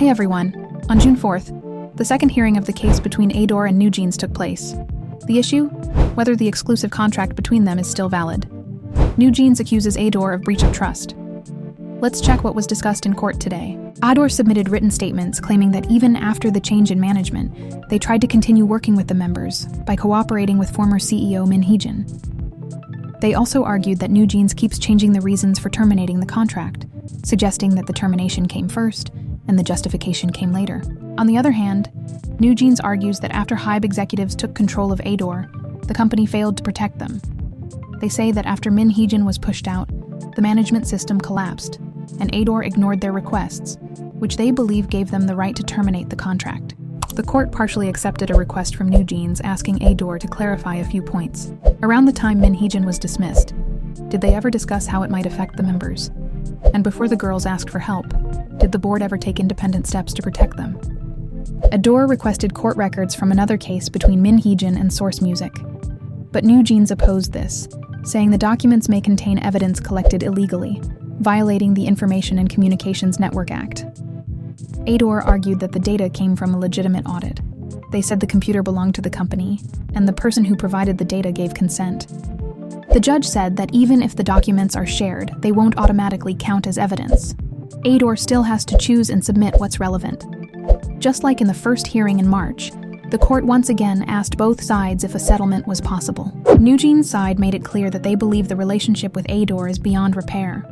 Hey everyone. On June 4th, the second hearing of the case between ADOR and NewJeans took place. The issue? Whether the exclusive contract between them is still valid. NewJeans accuses ADOR of breach of trust. Let's check what was discussed in court today. ADOR submitted written statements claiming that even after the change in management, they tried to continue working with the members by cooperating with former CEO Min Hee-jin. They also argued that NewJeans keeps changing the reasons for terminating the contract, suggesting that the termination came first and the justification came later. On the other hand, NewJeans argues that after HYBE executives took control of ADOR, the company failed to protect them. They say that after Min Hee-jin was pushed out, the management system collapsed, and ADOR ignored their requests, which they believe gave them the right to terminate the contract. The court partially accepted a request from NewJeans asking ADOR to clarify a few points. Around the time Min Hee-jin was dismissed, did they ever discuss how it might affect the members? And before the girls asked for help, did the board ever take independent steps to protect them? ADOR requested court records from another case between Min Hee-jin and Source Music. But NewJeans opposed this, saying the documents may contain evidence collected illegally, violating the Information and Communications Network Act. ADOR argued that the data came from a legitimate audit. They said the computer belonged to the company, and the person who provided the data gave consent. The judge said that even if the documents are shared, they won't automatically count as evidence. ADOR still has to choose and submit what's relevant. Just like in the first hearing in March, the court once again asked both sides if a settlement was possible. NewJeans' side made it clear that they believe the relationship with ADOR is beyond repair.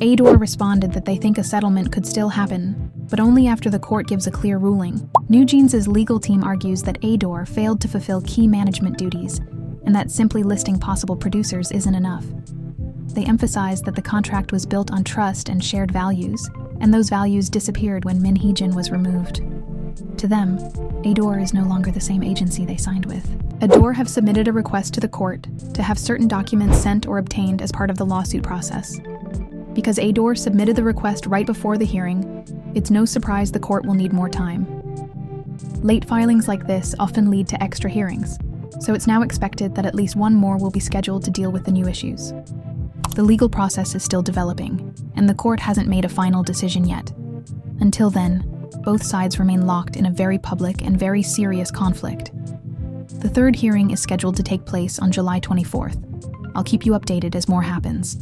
ADOR responded that they think a settlement could still happen, but only after the court gives a clear ruling. NewJeans' legal team argues that ADOR failed to fulfill key management duties, and that simply listing possible producers isn't enough. They emphasize that the contract was built on trust and shared values, and those values disappeared when Min Hee-jin was removed. To them, ADOR is no longer the same agency they signed with. ADOR have submitted a request to the court to have certain documents sent or obtained as part of the lawsuit process. Because ADOR submitted the request right before the hearing, it's no surprise the court will need more time. Late filings like this often lead to extra hearings, so it's now expected that at least one more will be scheduled to deal with the new issues. The legal process is still developing, and the court hasn't made a final decision yet. Until then, both sides remain locked in a very public and very serious conflict. The third hearing is scheduled to take place on July 24th. I'll keep you updated as more happens.